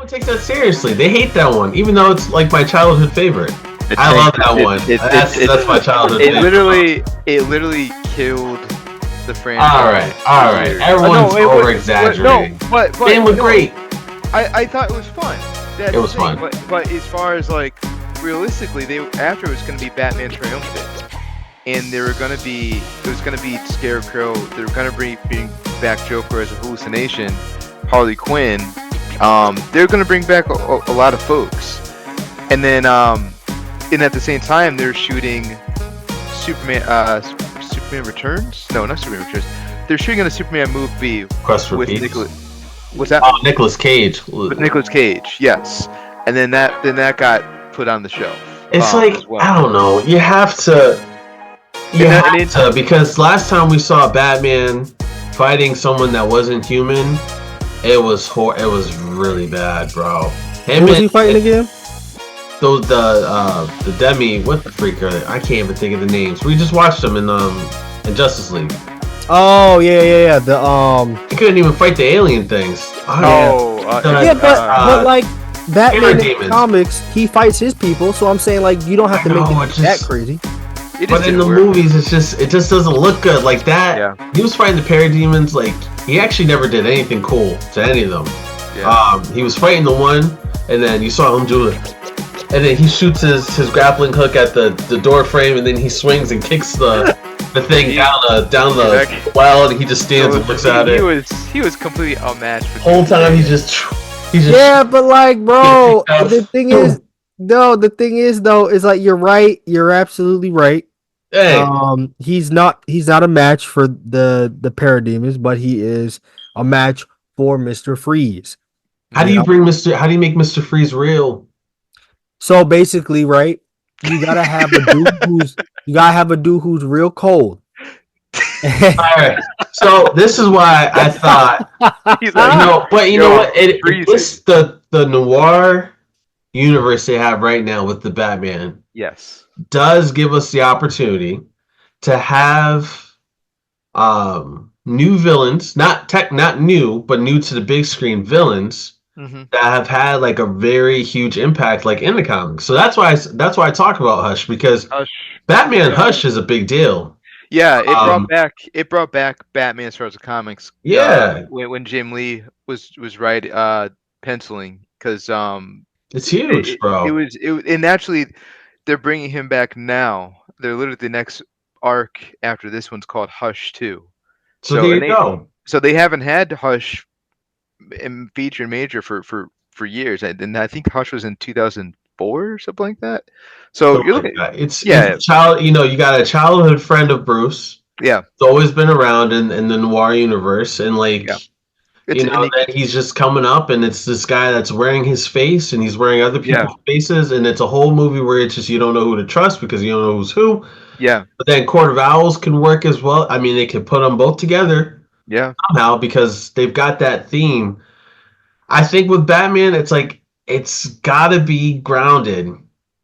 takes that seriously. They hate that one, even though it's like my childhood favorite. I love that one. That's my childhood favorite. It literally killed the franchise. All right. Everyone's over exaggerating. Game was great. I thought it was fun. It was fun. But as far as like realistically, after it was going to be Batman Triumphant, and it was going to be Scarecrow. They were going to bring back Joker as a hallucination, Harley Quinn. They're going to bring back a lot of folks, and then and at the same time they're shooting Superman Returns. No, not Superman Returns. They're shooting a Superman movie with What's that? Oh, Nicolas Cage. With Nicolas Cage, yes. And then that got put on the shelf. It's I don't know. You have to. Because last time we saw Batman fighting someone that wasn't human, it was really bad, bro. Who was he fighting again? The Demi, what the freak are they? I can't even think of the names. We just watched them in Justice League. Oh yeah. He couldn't even fight the alien things. But like Batman in the comics, he fights his people. So I'm saying like you don't have to make it that crazy. But in the movies, it just doesn't look good like that. Yeah. He was fighting the parademons. Like he actually never did anything cool to any of them. Yeah. He was fighting the one, and then you saw him do it. And then he shoots his grappling hook at the door frame, and then he swings and kicks the thing down the well, and he just stands and looks at it. He was completely outmatched. The whole time he just yeah, but like, bro, the thing is though, is like you're right. You're absolutely right. Hey. He's not a match for the parademons, but he is a match for Mr. Freeze. How do you make Mr. Freeze real? So basically, right, you gotta have a dude who's real cold. All right. So this is why I thought but you know what? It's the Noir universe they have right now with the Batman. Yes. Does give us the opportunity to have new villains, not new, but new to the big screen villains. Mm-hmm. That have had like a very huge impact, like in the comics. So that's why I talk about Hush, because Batman Hush is a big deal. Yeah, it brought back Batman as far as the comics. Yeah, when Jim Lee was penciling, because it's huge, bro. It was and actually they're bringing him back now. They're literally the next arc after this one's called Hush 2. So there you go. So they haven't had Hush and feature major for years, and I think Hush was in 2004 or something like that. So you're looking at it's a child. You got a childhood friend of Bruce. Yeah, it's always been around in the Noir universe, and that he's just coming up, and it's this guy that's wearing his face, and he's wearing other people's faces, and it's a whole movie where it's just you don't know who to trust because you don't know who's who. Yeah, but then Court of Owls can work as well. I mean, they could put them both together. Yeah, somehow, because they've got that theme. I think with Batman, it's like it's got to be grounded.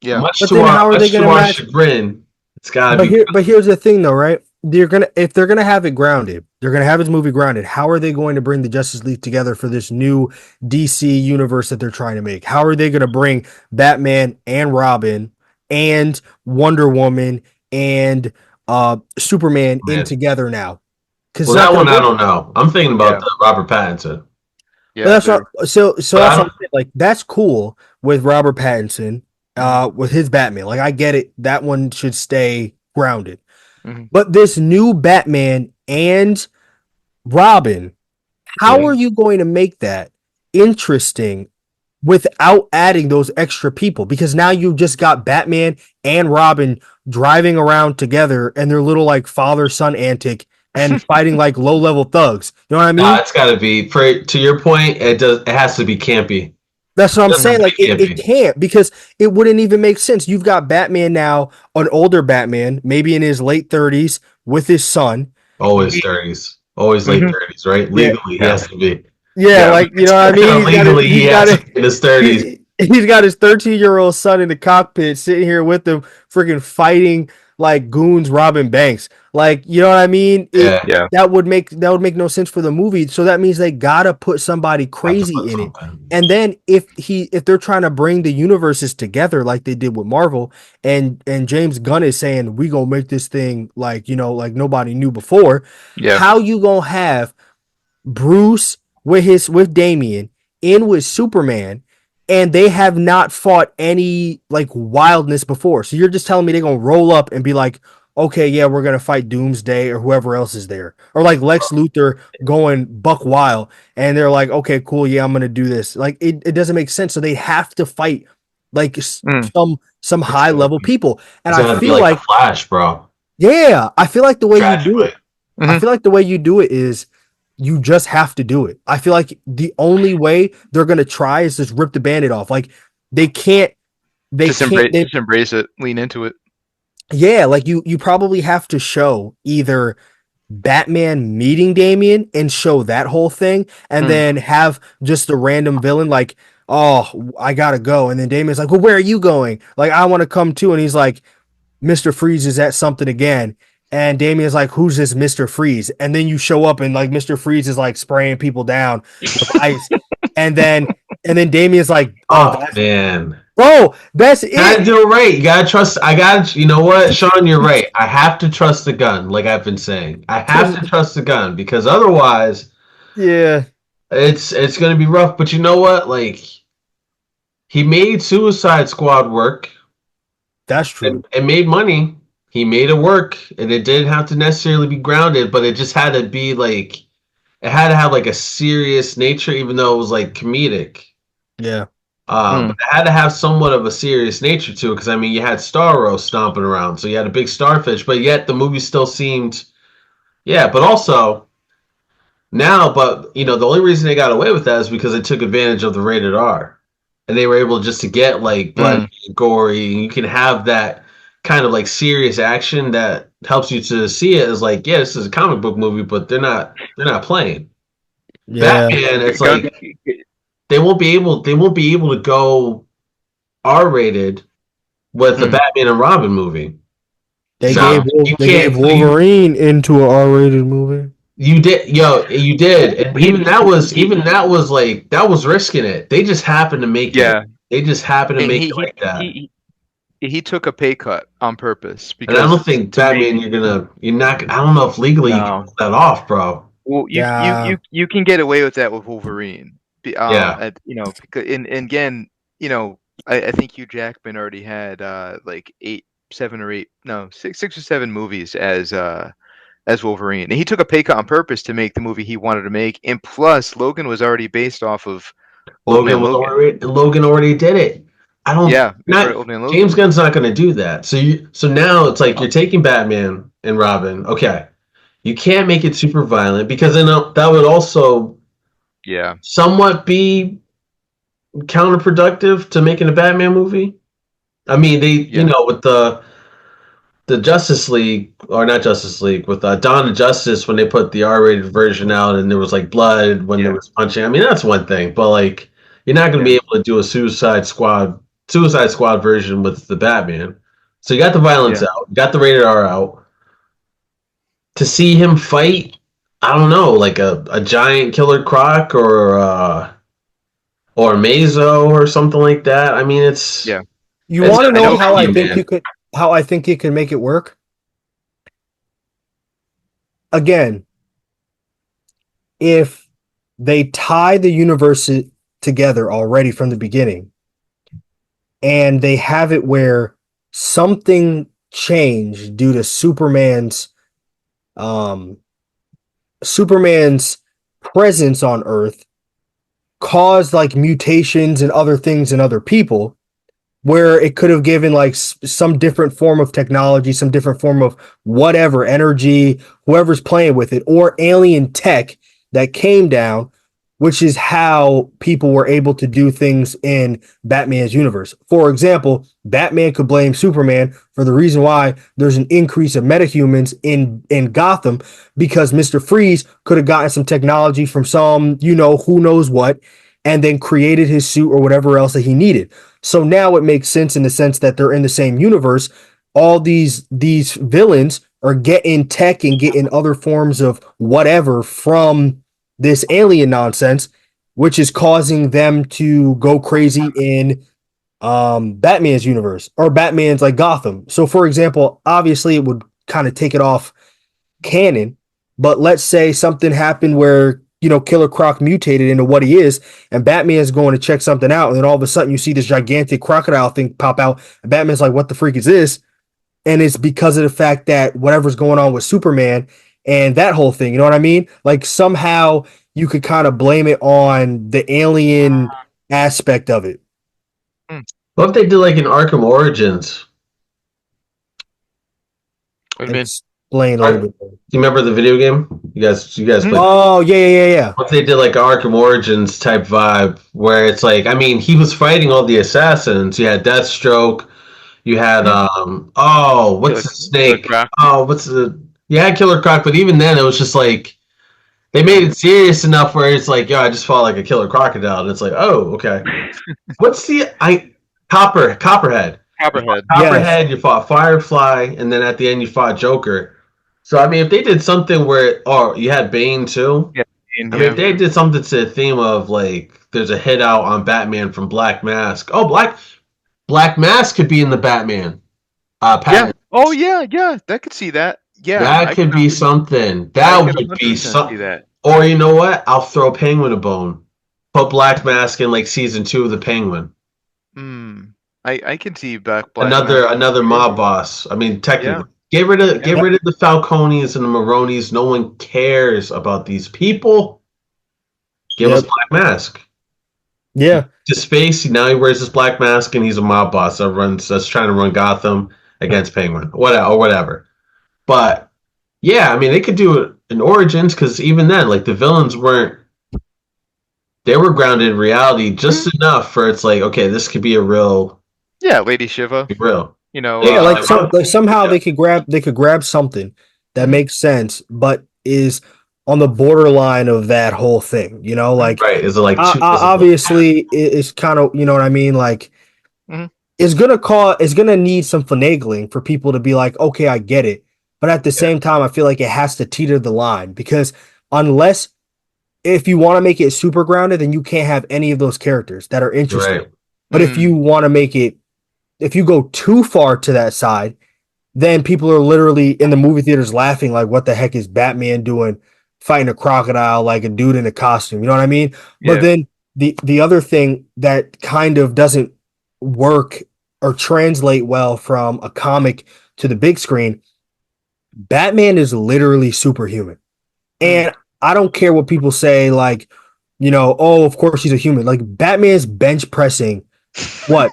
Yeah, much to our chagrin, it's got to be. But here's the thing, though, right? If they're gonna have it grounded, they're gonna have his movie grounded. How are they going to bring the Justice League together for this new DC universe that they're trying to make? How are they going to bring Batman and Robin and Wonder Woman and Superman in together now? Well, that one I don't know. I'm thinking about the Robert Pattinson. Yeah, that's what, so that's what I'm saying. Like that's cool with Robert Pattinson, with his Batman. Like I get it. That one should stay grounded. Mm-hmm. But this new Batman and Robin, how are you going to make that interesting without adding those extra people? Because now you just got Batman and Robin driving around together, and they're little like father-son antic. And fighting like low-level thugs. You know what I mean? It's got to be, to your point, it has to be campy. That's what I'm saying. Like, it can't, because it wouldn't even make sense. You've got Batman now, an older Batman, maybe in his late 30s, with his son. Always 30s. Always late 30s, right? Legally, he has to be. Yeah, like, you know what I mean? Legally, he has to be in his 30s. He's got his 13-year-old son in the cockpit sitting here with him, freaking fighting like goons robbing banks. Like, you know what I mean? Yeah. That would make no sense for the movie. So that means they gotta put somebody crazy in it. And then if they're trying to bring the universes together like they did with Marvel, and James Gunn is saying we gonna make this thing like, you know, like nobody knew before, how you gonna have Bruce with Damian in with Superman, and they have not fought any like wildness before. So you're just telling me they're gonna roll up and be like, okay, yeah, we're gonna fight Doomsday or whoever else is there, or like Lex Luthor going buck wild, and they're like, okay, cool, yeah, I'm gonna do this. Like it doesn't make sense. So they have to fight like some high level people, and I feel like Flash, bro. Yeah, I feel like the way you do it. I feel like the way you do it is you just have to do it. I feel like the only way they're gonna try is just rip the Band-Aid off. Like they can't. Just embrace it, lean into it. Yeah, like you probably have to show either Batman meeting Damian and show that whole thing, and then have just a random villain like, oh, I gotta go, and then Damian's like, well, where are you going? Like, I want to come too, and he's like, Mr. Freeze is at something again. And Damian's like, who's this Mr. Freeze? And then you show up and like Mr. Freeze is like spraying people down with ice. and then Damian's like, oh man. Bro, that's it. You gotta do it right. You gotta trust. You know what, Sean, you're right. I have to trust the gun, like I've been saying. I have to trust the gun because otherwise, it's gonna be rough. But you know what? Like, he made Suicide Squad work. That's true. It made money. He made it work, and it didn't have to necessarily be grounded, but it just had to be like, it had to have like a serious nature, even though it was like comedic. Yeah. But it had to have somewhat of a serious nature to it, because I mean, you had Starro stomping around, so you had a big starfish, but yet the movie still seemed, but also now, you know, the only reason they got away with that is because they took advantage of the rated R, and they were able just to get like bloody, gory, and you can have that kind of like serious action that helps you to see it as like, this is a comic book movie, but they're not playing. Batman, it's like they won't be able to go R-rated with the Batman and Robin movie. They gave Wolverine into an R-rated movie. You did, you did, and even that was like, that was risking it. They just happened to make it. They just happened to make it like that. He took a pay cut on purpose because and I don't think Batman. You're not. I don't know if legally you can pull that off, bro. Well, you can get away with that with Wolverine. You know, and again, you know, I think Hugh Jackman already had like 6 or 7 movies as Wolverine, and he took a pay cut on purpose to make the movie he wanted to make, and plus Logan was already based off of Logan already did it. I don't. James Gunn's not going to do that. So now it's like you're taking Batman and Robin. Okay, you can't make it super violent because then that would also, somewhat be counterproductive to making a Batman movie. I mean, you know, with the Justice League, or not Justice League, with Dawn of Justice, when they put the R-rated version out and there was like blood when there was punching. I mean, that's one thing, but like, you're not going to be able to do a Suicide Squad version with the Batman. So you got the violence out, you got the rated R out. To see him fight, I don't know, like a giant Killer Croc or Mazo or something like that. I mean, it's You want to know how I think you can make it work? Again, if they tie the universe together already from the beginning, and they have it where something changed due to Superman's presence on Earth caused like mutations and other things in other people, where it could have given like some different form of technology, some different form of whatever energy, whoever's playing with it, or alien tech that came down, which is how people were able to do things in Batman's universe. For example, Batman could blame Superman for the reason why there's an increase of metahumans in Gotham, because Mr. Freeze could have gotten some technology from some, you know, who knows what, and then created his suit or whatever else that he needed. So now it makes sense in the sense that they're in the same universe. all these villains are getting tech and getting other forms of whatever from this alien nonsense, which is causing them to go crazy in Batman's universe or Batman's like Gotham. So for example, obviously it would kind of take it off canon, but let's say something happened where Killer Croc mutated into what he is, and Batman is going to check something out, and then all of a sudden you see this gigantic crocodile thing pop out, and Batman's like, "What the freak is this?" And it's because of the fact that whatever's going on with Superman and that whole thing. You know what I mean? Like somehow you could kind of blame it on the alien aspect of it. What if they did like an Arkham Origins? What do you mean? Explain a little bit. Do you remember the video game? You guys played? Oh, yeah. What if they did like an Arkham Origins type vibe where it's like, I mean, he was fighting all the assassins. You had Deathstroke. You had what's the snake? You had Killer Croc, but even then it was just like they made it serious enough where it's like, yo, I just fought like a killer crocodile, and it's like, oh, okay. What's the Copperhead? Copperhead. Yes. You fought Firefly, and then at the end you fought Joker. So I mean, if they did something where, you had Bane too. Yeah. I mean, if they did something to the theme of like, there's a hit out on Batman from Black Mask. Oh, Black Mask could be in the Batman. Yeah. Oh yeah. That could see that. Yeah. That could be something. That would be something. Or you know what? I'll throw Penguin a bone. Put Black Mask in like season 2 of the Penguin. I can see Black another mob boss. I mean, technically, get rid of the Falcones and the Maronis. No one cares about these people. Give us Black Mask. Yeah. To space, now he wears this black mask and he's a mob boss that's trying to run Gotham against Penguin. Whatever. But yeah, I mean, they could do it in Origins, because even then, like, the villains were grounded in reality just enough for it's like, okay, this could be a real. Yeah, Lady Shiva. Be real. Somehow they could grab something that makes sense, but is on the borderline of that whole thing, like, right? Is it like obviously it's kind of, you know what I mean? Like, it's gonna need some finagling for people to be like, okay, I get it, but at the same time, I feel like it has to teeter the line, because if you want to make it super grounded, then you can't have any of those characters that are interesting. Right. But if you want to make it, if you go too far to that side, then people are literally in the movie theaters laughing like, what the heck is Batman doing fighting a crocodile like a dude in a costume? You know what I mean? Yeah. But then the other thing that kind of doesn't work or translate well from a comic to the big screen, Batman is literally superhuman. And I don't care what people say, like, of course he's a human. Like, Batman's bench pressing what?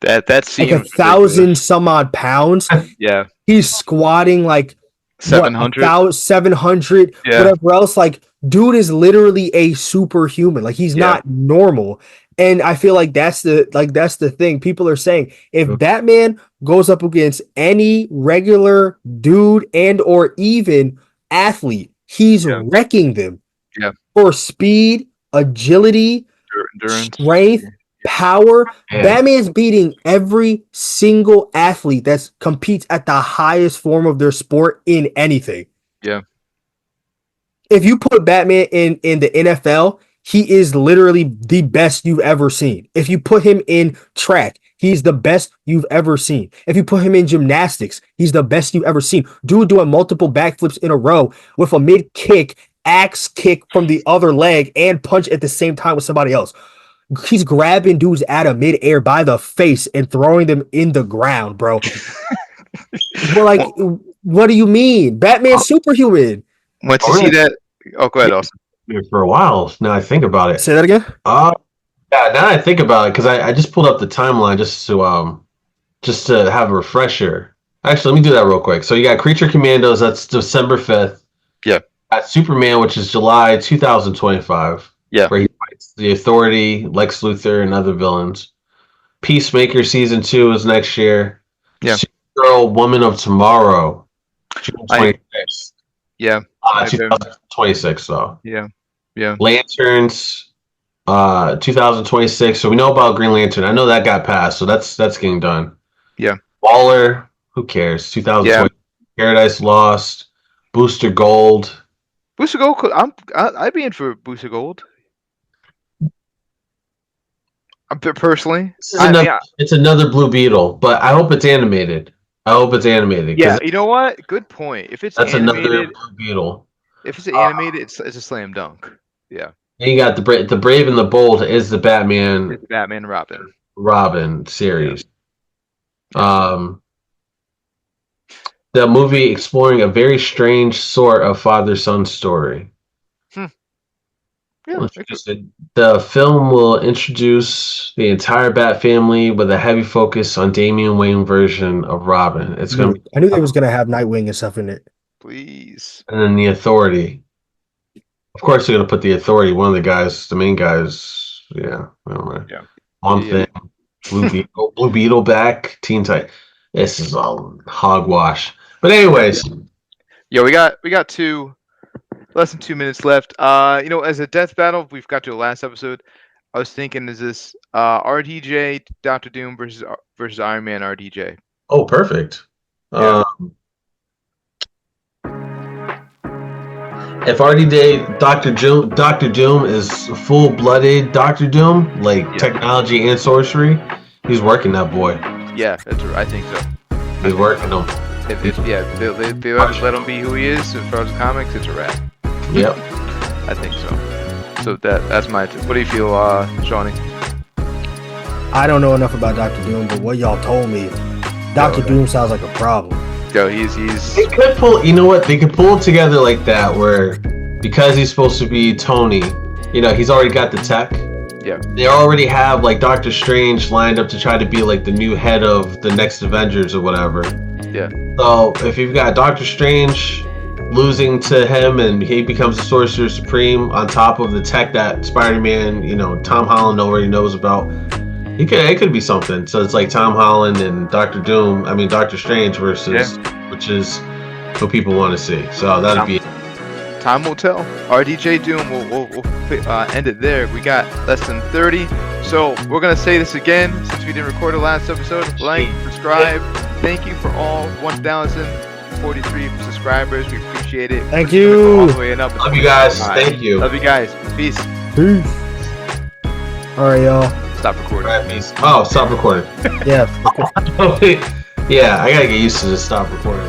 that seems like 1,000 some odd pounds. Yeah. He's squatting like 700, 700, whatever else. Like, dude is literally a superhuman. Like, he's not normal. And I feel like that's the thing. People are saying, if Batman goes up against any regular dude and or even athlete, he's wrecking them. Yeah. For speed, agility, endurance, strength, power. Batman's beating every single athlete that competes at the highest form of their sport in anything. Yeah. If you put Batman in the NFL, he is literally the best you've ever seen. If you put him in track, he's the best you've ever seen. If you put him in gymnastics, he's the best you've ever seen. Dude doing multiple backflips in a row with a mid kick, axe kick from the other leg, and punch at the same time with somebody else. He's grabbing dudes out of midair by the face and throwing them in the ground, bro. We're like, what do you mean? Batman's superhuman. Once you see that, go ahead, Austin. For a while now, I think about it. Say that again. Yeah. Now I think about it, because I just pulled up the timeline just to have a refresher. Actually, let me do that real quick. So you got Creature Commandos. That's December 5th. Yeah. Got Superman, which is July 2025. Yeah. Where he fights the Authority, Lex Luthor, and other villains. Peacemaker season 2 is next year. Yeah. Supergirl, Woman of Tomorrow, June 26th. Yeah. 2026 though. Yeah. Yeah. Lanterns, 2026. So we know about Green Lantern. I know that got passed, so that's getting done. Yeah. Waller, Who cares? 2020. Paradise Lost, Booster Gold. Booster Gold. I'd be in for Booster Gold. Personally, it's another Blue Beetle, but I hope it's animated. Yeah, you know what? Good point. If it's that's animated, another Blue Beetle. If it's animated, it's a slam dunk. Yeah. And you got the Brave and the Bold is the Batman. It's Batman Robin series. Yeah. The movie exploring a very strange sort of father-son story. Yeah. The film will introduce the entire Bat family with a heavy focus on Damian Wayne version of Robin. It's gonna be, I knew they was gonna have Nightwing and stuff in it. Please. And then the Authority. Of course, they're gonna put the Authority. One of the guys, the main guys. Yeah, I don't know. Yeah. Thing. Blue Beetle back. Teen Titan. This is all hogwash. But anyways. Yeah, we got less than 2 minutes left. As a death battle, we've got to the last episode. I was thinking, is this RDJ Doctor Doom versus Iron Man RDJ? Oh, perfect. Yeah. If RDJ Doctor Doom is full-blooded Doctor Doom, like technology and sorcery, he's working that boy. Yeah, I think so. He's working them. If they let him be who he is as far as the comics, it's a wrap. Yep. I think so. So that's my. What do you feel, Shawnee? I don't know enough about Doctor Doom, but what y'all told me, Doctor Doom sounds like a problem. Yo, he's. They could pull. You know what? They could pull it together like that, where because he's supposed to be Tony, he's already got the tech. Yeah. They already have like Doctor Strange lined up to try to be like the new head of the next Avengers or whatever. Yeah. So if you've got Doctor Strange losing to him and he becomes the Sorcerer Supreme on top of the tech that Spider-Man, Tom Holland already knows about, it could be something. So it's like Tom Holland and Doctor Strange versus, which is what people want to see. So that'd be. Time will tell. RDJ Doom, we'll end it there. We got less than 30. So we're going to say this again since we didn't record the last episode. Like, subscribe. Thank you for all 1,043 subscribers. We appreciate it. Thank you. All the way up. Love you guys. Thank you. Love you guys. Peace. All right, y'all. Stop recording. All right, peace. Oh, stop recording. Yeah. Yeah, I got to get used to this stop recording.